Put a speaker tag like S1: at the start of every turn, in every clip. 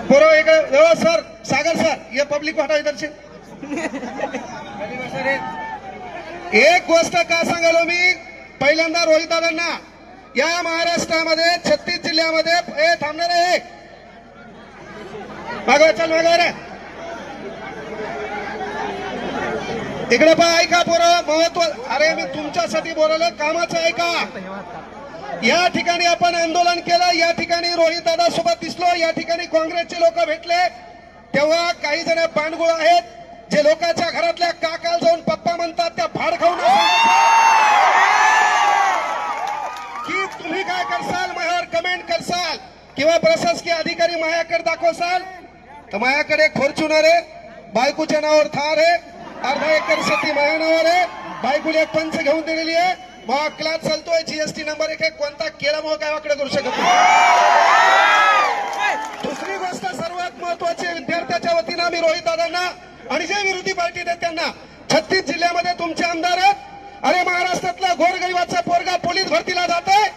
S1: पूर्व एक सर सागर सर ये पब्लिक को हटाओ इधर से। एक गोष्ट का सांगालो मी पहिल्यांदा रोहित दादांना या महाराष्ट्रामध्ये 36 जिल्ह्यामध्ये थांबणार आहे मागव चल मागव रे इकडे पहा ऐका पोरं महत्व अरे मी तुमच्यासाठी बोलवलं कामाचं ऐका या ठिकाणी आपण आंदोलन केलं या ठिकाणी रोहित दादा सोबत दिसलो या ठिकाणी काँग्रेसचे लोक भेटले तेव्हा काही जण बांडगुळ आहेत जे लोकांच्या घरातल्या काकाला जाऊन पप्पा म्हणतात त्या भाड खाऊन की तुम्ही काय करसाल माझ्यावर कमेंट करसाल किंवा प्रशासकीय अधिकारी माझ्याकडे दाखवसाल तर माझ्याकडे फॉर्च्युनर आहे बायकोच्या नावावर थार आहे अर्धा एकर शेती माझ्या नावावर आहे बायकोला एक पंच घेऊन दिलेली आहे मग क्लास चालतोय जीएसटी नंबर 1 कोणता केल्यामुळे काय वाकडे करू शकत नाही। दुसरी गोष्ट सर्वात महत्वाची विद्यार्थ्याच्या वतीनं आम्ही रोहित दादांना आणि जे विरोधी पार्टी आहेत त्यांना 36 जिल्ह्यामध्ये तुमचे आमदार अरे महाराष्ट्रातला गोरगरिबाचा पोरगा पोलीस भरतीला जात आहे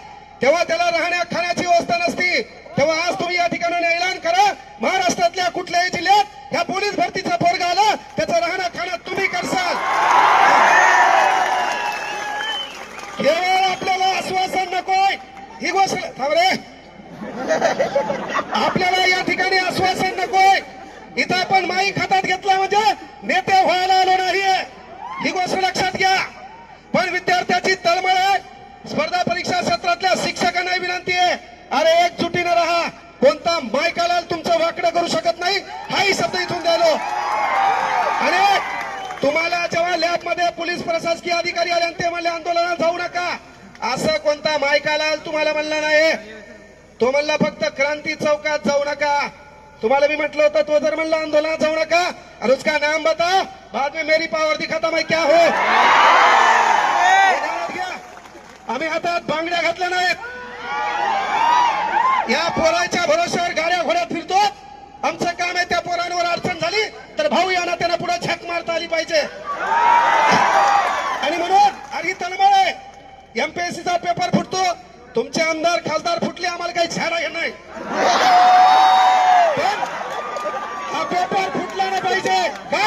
S1: तेव्हा त्याला राहण्या खाण्याची व्यवस्था नसती तेव्हा आज तुम्ही या ठिकाणी ऐलान करा महाराष्ट्रातल्या कुठल्याही जिल्ह्यात ह्या पोलीस भरतीचा पोरगा आला त्याचं राहणं खाणं तुम्ही करसाल केवळ आपल्याला आश्वासन नकोय ही गोष्ट थांब रे आपल्याला या ठिकाणी आश्वासन नकोय इथं आपण माईक हातात घेतला म्हणजे नेते व्हायला आलो नाहीये ही गोष्ट लक्षात घ्या पण विद्यार्थ्याची तळमळ आहे स्पर्धा परीक्षा क्षेत्रातल्या शिक्षकांना विनंती आहे अरे एकजुटीनं राहा कोणता मायकाला तुमचं वाकडं करू शकत नाही हाही शब्द इथून द्यालो आणि तुम्हाला जेव्हा लॅबमध्ये पोलीस प्रशासकीय अधिकारी आले आणि ते म्हणले आंदोलनात जाऊ नका असं कोणता मायकाला तुम्हाला म्हणला नाही तो म्हणला फक्त क्रांती चौकात जाऊ नका तुम्हाला मी म्हटलं होतं तो जर म्हणला आंदोलनात जाऊ नका और उसका नाम बताओ बाद में मेरी पावर दिखाता मैं क्या हो आम्ही हातात बांगड्या घातल्या नाहीत या पोराच्या भरोश्यावर गाड्या घोड्यात फिरतो आमचं काम आहे त्या पोरांवर अडचण झाली तर भाऊ यांना त्यांना पुढे झक मारता आली पाहिजे आणि म्हणून अरे तळमळ आहे एमपीएससीचा पेपर फुटतो तुमचे आमदार खासदार फुटले आम्हाला काही छाडा घेत नाही हा पेपर फुटला नाही पाहिजे का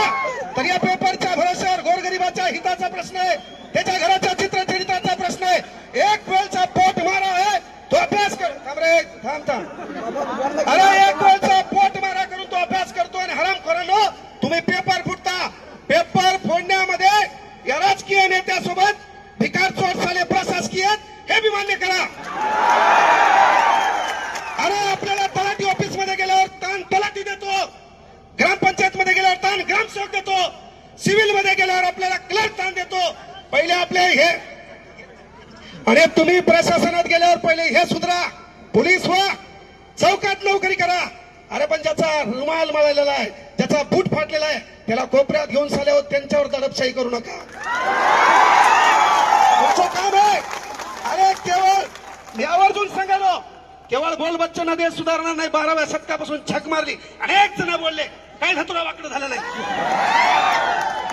S1: तर या पेपरच्या भरोश्यावर गोरगरिबाच्या हिताचा प्रश्न आहे त्याच्या घराच्या चित्रचरित्राचा प्रश्न आहे एक वेळचा पोट मारा आहे तो अभ्यास कर थांब रे थांब अरे एक वेळचा पोट मारा करून तो अभ्यास करतो आणि हरामखोरांनो तुम्ही पेपर फुटता पेपर फोडण्यामध्ये या राजकीय नेत्यासोबत भिकार चोर साले प्रशासकीय हे बी मान्य करा अरे आपल्याला तलाठी ऑफिस मध्ये गेल्यावर ताण तलाठी देतो ग्रामपंचायत मध्ये गेल्यावर ताण ग्रामसेवक देतो सिव्हिल मध्ये गेल्यावर आपल्याला क्लर्क ताण देतो पहिले आपले हे आणि तुम्ही प्रशासनात गेल्यावर पहिले हे सुधरा पोलीस व्हा चौकात नोकरी करा अरे पण ज्याचा रुमाल मळलेला आहे ज्याचा बूट फाटलेला आहे त्याला कोपऱ्यात घेऊन साल्यावर त्यांच्यावर दडपशाही करू नका तुमचं काम आहे अरे केवळ यावरून सांगालो केवळ बोल बच्चन देश सुधारणार नाही 12व्या शतकापासून छक मारली अनेक जण बोलले काय धतुरा वाकडं झालं नाही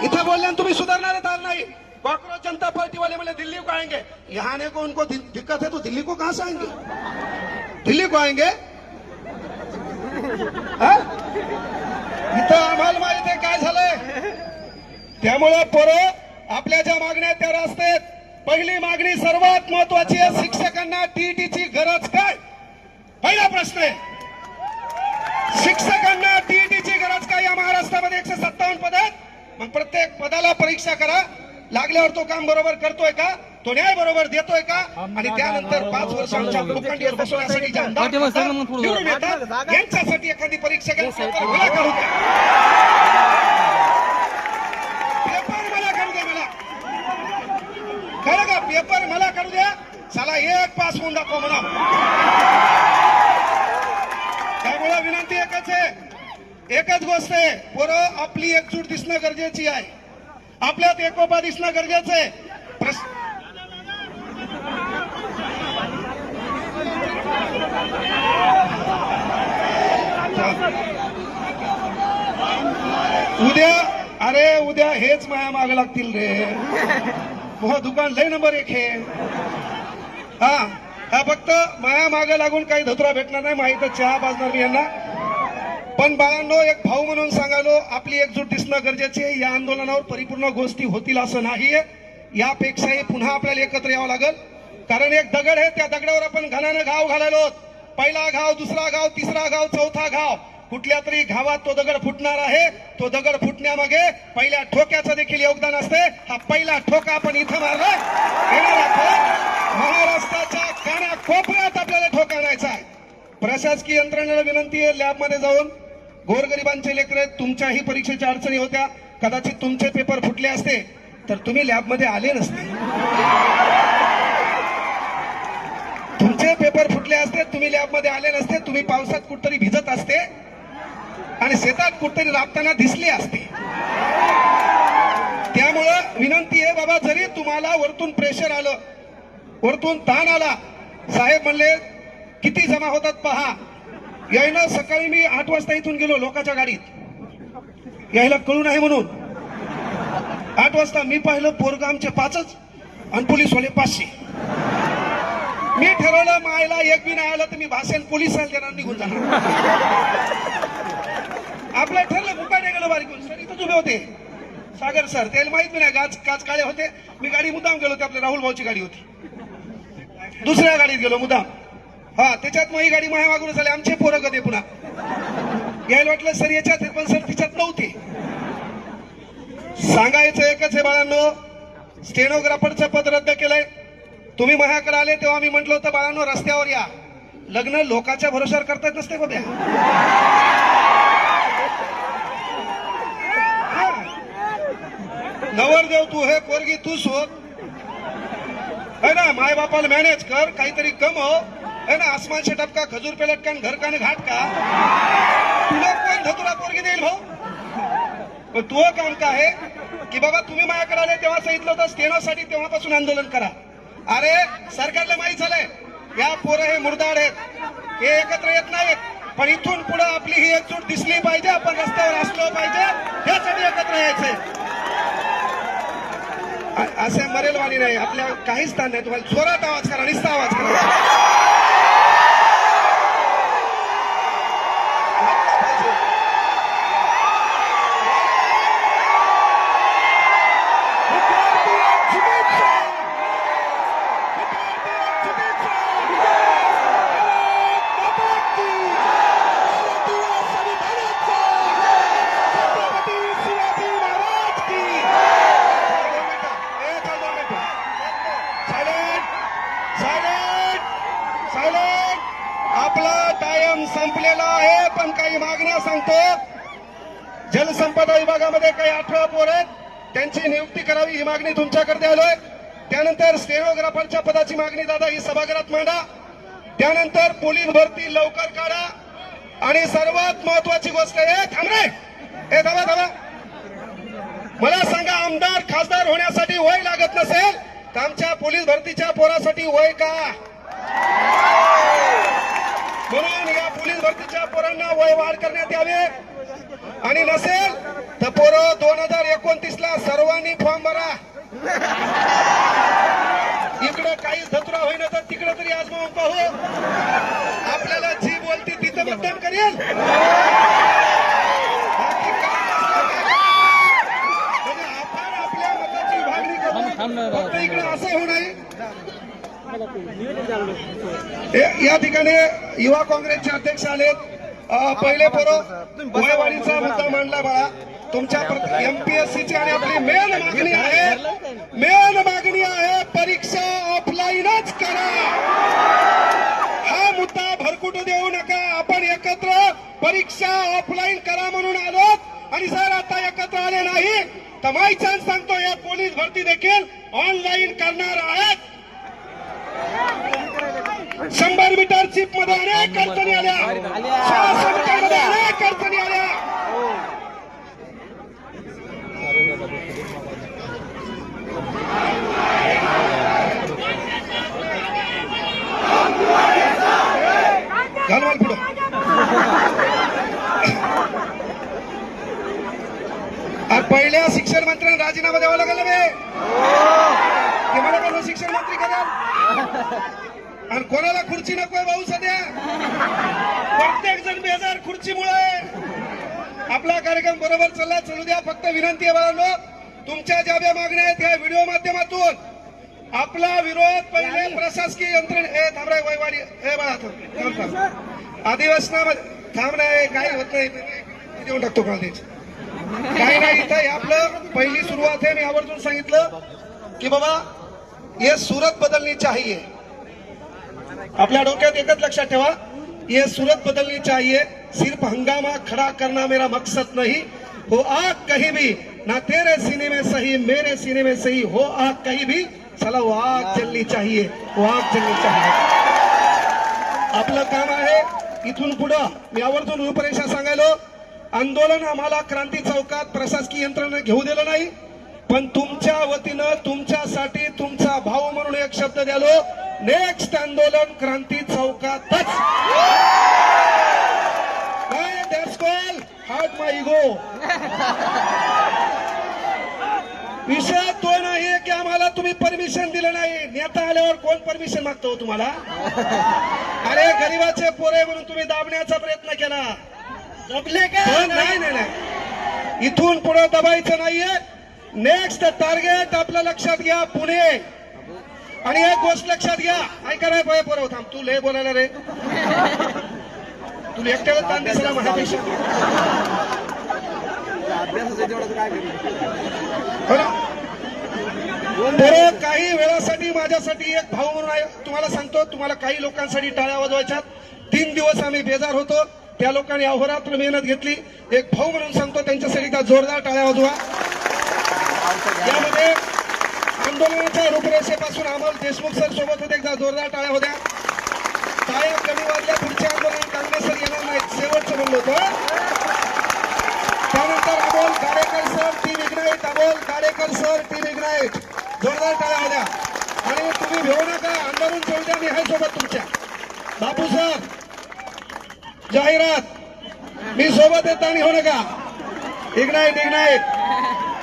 S1: इथं बोलल्यानं तुम्ही सुधारणारच आलं नाही कांग्रेस जनता पार्टी वाले बोले दिल्ली को आएंगे यहाँ आने को उनको दिक्कत है तो दिल्ली को कहां से आएंगे दिल्ली को आएंगे इथं आम्हाला माहिती आहे काय झालंय त्यामुळे पोरं आपल्या ज्या मागण्या त्या रस्त्यात पहिली मागणी सर्वात महत्वाची आहे शिक्षकांना टीईटीची गरज काय पहिला प्रश्न आहे शिक्षकांना टीईटीची गरज काय या महाराष्ट्रामध्ये 157 पद आहेत मग प्रत्येक पदाला परीक्षा करा लागल्यावर तो काम बरोबर करतोय का तो न्याय बरोबर देतोय का आणि त्यानंतर 5 वर्ष आमच्या लोखंडीवर बसवण्यासाठी जे आमदार निवडून येतात यांच्यासाठी एखादी परीक्षा घ्या मला करू द्या पेपर मला करू द्या मला खरं का पेपर मला करू द्या चला एक पास होऊन दाखव म्हणा त्यामुळे विनंती एकच आहे एकच गोष्ट आहे पोरं आपली एकजूट दिसणं गरजेची आहे आपल्यात एकोपा दिसणं गरजेचं आहे उद्या हेच माया माग लागतील रे दुकान लय नंबर 1 आहे हा हा फक्त माया मागे लागून काही धतुरा भेटणार नाही, माहिती चहा पाजणार मी यांना. पण बाळांनो, एक भाऊ म्हणून सांगालो, आपली एकजूट दिसणं गरजेचे आहे. या आंदोलनावर परिपूर्ण गोष्टी होतील असं नाहीये. यापेक्षाही पुन्हा आपल्याला एकत्र यावं लागेल. कारण एक दगड आहे, त्या दगडावर आपण घाणानं घाव घालायलो. पहिला घाव, दुसरा घाव, तिसरा घाव, चौथा घाव. कुठल्या तरी घावात तो दगड फुटणार आहे. तो दगड फुटण्यामागे पहिल्या ठोक्याचं देखील योगदान असते. हा पहिला ठोका आपण इथं मारला. महाराष्ट्राच्या कानाकोपऱ्यात आपल्याला ठोका आणायचा आहे. प्रशासकीय यंत्रणेला विनंती आहे, लॅबमध्ये जाऊन गोरगरिबांचे लेकरं, तुमच्याही परीक्षेच्या अडचणी होत्या, कदाचित तुमचे पेपर फुटले असते तर तुम्ही लॅबमध्ये आले नसते. तुमचे पेपर फुटले असते, तुम्ही लॅबमध्ये आले नसते. तुम्ही पावसात कुठतरी भिजत असते आणि शेतात कुठतरी राबताना दिसले असते. त्यामुळं विनंती आहे बाबा, जरी तुम्हाला वरतून प्रेशर आलं, वरतून ताण आला, साहेब म्हणले किती जमा होतात पहा. यायला सकाळी मी 8 वाजता इथून गेलो लोकांच्या गाडीत, यायला कळू नाही म्हणून. 8 वाजता मी पाहिलं पोरगा आमचे 5च आणि पोलीसवाले 500. मी ठरवलं मायला एक बी नाही आलं तर मी भाषण पोलिसांना देणार, निघून जाणार. आपलं ठरलं, मुकाने गेलो बारीक सर, इथंच उभे होते सागर सर, त्याला माहित नाही, काच काळे होते. मी गाडी मुद्दाम गेलो, ते आपल्या राहुल भाऊची गाडी होती, दुसऱ्या गाडीत गेलो मुद्दाम. हा, त्याच्यात माझी गाडी माया मागून झाली. आमचे पोरं कधी पुन्हा यायला वाटलं सर याच्यात, पण सर तिच्यात नव्हते. सांगायचं एकच आहे बाळांनो, स्टेनोग्राफरचं पद रद्द केलंय. तुम्ही माझ्याकडे आले तेव्हा मी म्हटलं होतं बाळांनो रस्त्यावर या. लग्न लोकांच्या भरोशावर करता येत नसते बघ्या. नवरदेव तू हे, पोरगी तू शोध, है ना. माय बापाला मॅनेज कर, काहीतरी कमव, है ना. आसमान से टपका खजूर पे लटकन घर का घाट का. तुला कोण धतुरा पोरगी देईल भाऊ. पण तू काम काय आहे की बाबा तुम्ही माझ्याकडे आले तेव्हा सांगितलं होतं स्टेनोसाठी, तेव्हापासून आंदोलन करा. अरे सरकारला माहित झालंय या पोरं हे मुर्दाड आहेत, हे एकत्र येत नाहीत. पण इथून पुढे आपली ही एकजूट दिसली पाहिजे, आपण रस्त्यावर असलो पाहिजे, यासाठी एकत्र यायचंय. असे मरेलवाणी नाही, आपल्या काहीच स्थान नाही. तुम्हाला जोरात आवाज करा, निस्ता आवाज करा. आपला टाइम संपलेला आहे. पण काही मागण्या सांगतो. जलसंपदा विभागामध्ये काही 18 पोर आहेत, त्यांची नियुक्ती करावी ही मागणी तुमच्याकडे आलोय. त्यानंतर स्टेनोग्राफरच्या पदाची मागणी दादा ही सभागृहात मांडा. त्यानंतर पोलीस भरती लवकर काढा. आणि सर्वात महत्वाची गोष्ट आहे, थांबरे दादा दादा, मला सांगा, आमदार खासदार होण्यासाठी वय लागत नसेल तर आमच्या पोलीस भरतीच्या पोरासाठी वय का. म्हणून या पोलीस भरतीच्या पोरांना वय वाढ करण्यात यावे. आणि नसेल तर पोरं 2029ला सर्वांनी फॉर्म भरा. इकडं काहीच धतुरा होईना तर तिकडे तरी आजमावून पाहू. आपल्याला जी बोलती तिथं मतदान करेल. म्हणजे आपण आपल्या मताची विभागणी करू, फक्त इकडे असं होऊ नये. या ठिकाणी युवा काँग्रेसचे अध्यक्ष आलेत. पहिले पोरं वयवाढीचा मुद्दा मांडला बाळा. तुमच्या एमपीएससीची आणि आपली मेन मागणी आहे परीक्षा ऑफलाईनच करा. हा मुद्दा भरकुटू देऊ नका. आपण एकत्र परीक्षा ऑफलाईन करा म्हणून आलोत. आणि जर आता एकत्र आले नाही तर माय चान्स सांगतो, या पोलीस भरती देखील ऑनलाईन करणार आहेत. 100 मीटर चिप मध्ये अनेक अडचणी आल्या, 600 मीटर मध्ये अनेक अडचणी आल्या. घालवाल पुढं. पहिल्या शिक्षण मंत्र्यांना राजीनामा द्यावा लागेल. मला कसं शिक्षण मंत्री करा. आणि कोणाला खुर्ची नकोय भाऊ सध्या? प्रत्येक जण बेजार खुर्चीमुळे. आपला कार्यक्रम बरोबर चालला, चालू द्या. फक्त विनंती आहे बाळांनो, तुमच्या ज्या ज्या मागण्या आहेत या व्हिडिओ माध्यमातून आपला विरोध पहिले प्रशासकीय यंत्रणा हे थांबराय वैवाडी हे बाळा थांब अधिवेशनामध्ये थांब नाही, काही होत नाही, देऊन टाकतो कॉलेज. काही नाही, इथं आपलं पहिली सुरुवात आहे. मी आवर्जून सांगितलं की बाबा ये सूरत बदलनी चाहिए. आपल्या डोक्यात एकच लक्षात ठेवा, ये सूरत बदलनी चाहिए. सिर्फ हंगामा खड़ा करना मेरा मकसद नहीं. हो आग कहीं भी, ना तेरे सीने में सही मेरे सीने में सही, हो आग कहीं भी, चला वो आग जलनी चाहिए, वो आग जलनी चाहिए. आपलं काम आहे इथून पुढं. मी आवर्जून रूपरेषा सांगायलो, आंदोलन आम्हाला क्रांती चौकात प्रशासकीय यंत्रणा घेऊ दिलं नाही, पण तुमच्या वतीनं तुमच्यासाठी तुमचा भाऊ म्हणून एक शब्द द्यालो, नेक्स्ट आंदोलन क्रांती चौकातच. That's call heart my ego. विषय तो नाही की आम्हाला तुम्ही परमिशन दिलं नाही. नेता आल्यावर कोण परमिशन मागतो तुम्हाला? अरे गरीबाचे पोरे म्हणून तुम्ही दाबण्याचा प्रयत्न केला. दबले का? नाही नाही नाही, इथून पुढे दबायचं नाहीये. नेक्स्ट टार्गेट आपलं लक्षात घ्या, पुणे. आणि एक गोष्ट लक्षात घ्या, ऐका नाही पाय पोरं, थांब तू लय बोलायला रे, तू एकट्याला ताण दिसला माझ्यापेक्षा. बरं, काही वेळासाठी माझ्यासाठी एक भाऊ म्हणून आहे, तुम्हाला सांगतो. तुम्हाला काही लोकांसाठी टाळ्या वाजवायच्या. 3 दिवस आम्ही बेजार होतो, त्या लोकांनी अहोरात्र मेहनत घेतली. एक भाऊ म्हणून सांगतो, त्यांच्यासाठी एकदा जोरदार टाळ्या वाजवा. यामध्ये आंदोलनाच्या रूपरेषेपासून अमोल देशमुख सर सोबत होते, एकदा जोरदार टाळ्या होत्या. टाळ्या कमी वाजल्या, पुढचे आंदोलन काँग्रेस सर येणार नाहीत, शेवटचं म्हणलो होतं. त्यानंतर Amol Kadekar sir, team Ignite. Amol Kadekar sir, team Ignite, जोरदार टाळ्या होत्या. आणि तुम्ही भेऊ नका, अंधारून जाऊ द्या, मी आहे सोबत तुमच्या. बापू सर, जाहिरात, मी सोबत येत आणि होऊ नका. Ignite ignite.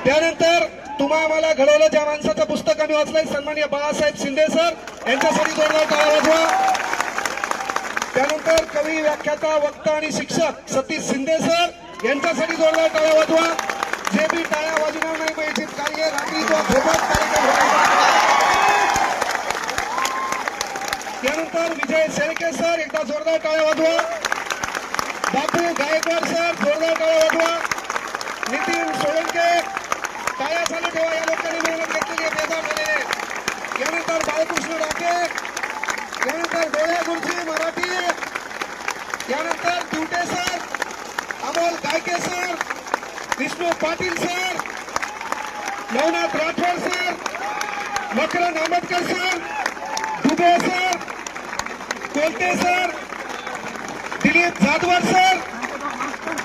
S1: त्यानंतर तुम्हा मला घडवलं, ज्या माणसाचं पुस्तक आम्ही वाचलंय, सन्माननीय बाळासाहेब शिंदे सर, यांच्यासाठी जोरदार टाळ्या वाजवा. त्यानंतर कवी, व्याख्याता, वक्ता आणि शिक्षक सतीश शिंदे सर, यांच्यासाठी जोरदार टाळ्या वाजवा. जे बी टाळ्या वाजवणार नाही पाहिजे, कार्य रात्री तो सोबत कार्यक्रम होणार. त्यानंतर विजय शेळके सर, एकदा जोरदार टाळ्या वाजवा. बापू गायकवाड सर, जोरदार टाळ्या वाजवा. नितीन सोळंके, टाळ्या चालू ठेवा, या लोकांनी मेहनत घेतलेली आहे, बेजार झालेले. यानंतर बाळकृष्ण राखे, यानंतर गोळ्या गुरुजी मराठी, यानंतर Divate sir, Amol Gayke sir, Vishnu Patil sir, Navnath Rathod sir, Makarand Ambedkar sir, Dubey sir, Kolte sir, Dilip Jadhavar sir,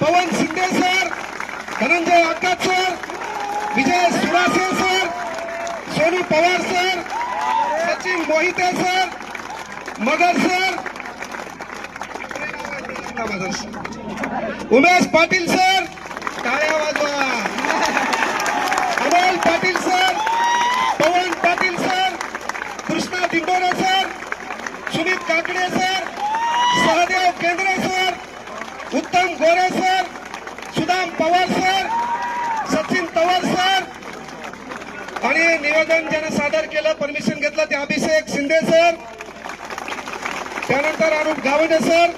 S1: Pawan Shinde sir, Dhananjay Akash sir, Vijay Surase sir, Sonu Pawar sir, Sachin Mohite sir, Magar sir, Umesh Patil sir, टाळ्या वाजवा. Amol Patil sir, Pawan Patil sir, Krishna Dindore sir, Sumit Kakade sir, Sahdev Kendre sir, Uttam Gore sir, Sudam Pawar sir, Sachin Tawar sir. आणि निवेदन ज्यानं सादर केलं, परमिशन घेतलं, ते अभिषेक शिंदे सर. त्यानंतर अनुप गावंडे सर,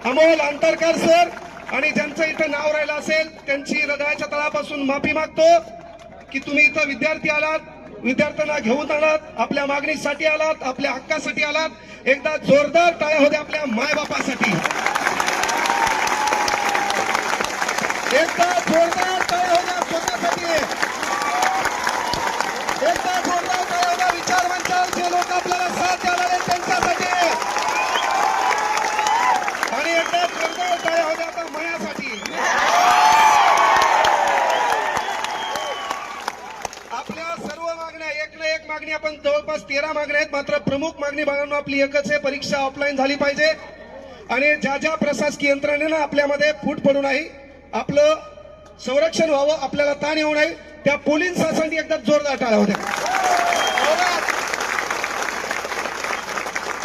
S1: अमोल अंतरकर सर. आणि ज्यांचं इथं नाव राहिलं असेल त्यांची हृदयाच्या तळापासून माफी मागतो की तुम्ही इथं विद्यार्थी आलात, विद्यार्थ्यांना घेऊन आलात, आपल्या मागणीसाठी आलात, आपल्या हक्कासाठी आलात. एकदा जोरदार टाळ्या होत्या आपल्या मायबापासाठी. एकदा जोरदार टाळ्या होत्या स्वतःसाठी. एकदा जोरदार टाळ्या होत्या विचार मंचावर जे लोक आपल्याला साथ द्यायला आहेत त्यांच्यासाठी. आणि एकदा जोरदार टाळ्या होत्या आता मयासाठी. आपल्या सर्व मागण्या, एक ना एक मागणी, आपण जवळपास 13 मागण्या आहेत. मात्र प्रमुख मागणी बाळांनो आपली एकच आहे, परीक्षा ऑफलाईन झाली पाहिजे. आणि ज्या ज्या प्रशासकीय यंत्रणेनं आपल्यामध्ये फूट पडू नाही, आपलं संरक्षण व्हावं, आपल्याला ताण येऊ नये, त्या पोलिसांसाठी एकदा जोरदार टाळ्या होत्या.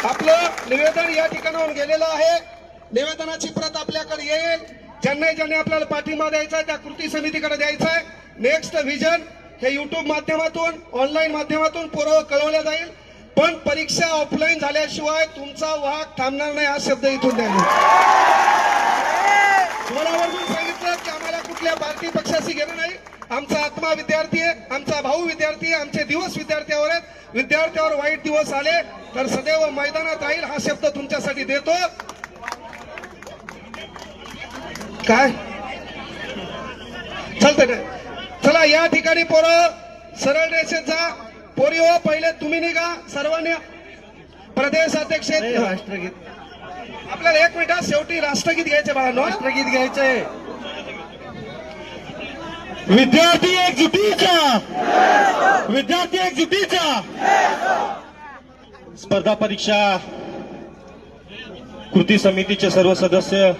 S1: आपलं निवेदन या ठिकाणाहून गेलेलं आहे. निवेदनाची प्रत आपल्याकडे येईल. ज्यांनी आपल्याला पाठिंबा द्यायचा आहे त्या कृती समितीकडे द्यायचा आहे. नेक्स्ट व्हिजन हे युट्यूब माध्यमातून ऑनलाईन माध्यमातून पूर्व कळवलं जाईल. पण परीक्षा ऑफलाईन झाल्याशिवाय तुमचा वाहक थांबणार नाही हा शब्द इथून द्यायला. तुम्हाला आवर्जून सांगितलं की आम्हाला कुठल्या पार्टी पक्षाशी घेणं नाही. आमचा आत्मा विद्यार्थी आहे, आमचा भाऊ विद्यार्थी आहे, आमचे दिवस विद्यार्थ्यावर आहेत. विद्यार्थ्यावर वाईट दिवस आले तर सदैव मैदानात राहील हा शब्द तुमच्यासाठी देतो. काय चालतंय काय? चला या ठिकाणी पोरं सरळ रेषेत जा. पोरी हो पहिले तुम्ही निघा सर्वांनी. प्रदेश अध्यक्ष
S2: राष्ट्रगीत
S1: आपल्याला 1 मिनिटात शेवटी राष्ट्रगीत घ्यायचे बाळांनो.
S2: राष्ट्रगीत घ्यायचंय.
S3: विद्यार्थी एकजुटीचा, विद्यार्थी एकजुटीचा. स्पर्धा परीक्षा कृती समितीचे सर्व सदस्य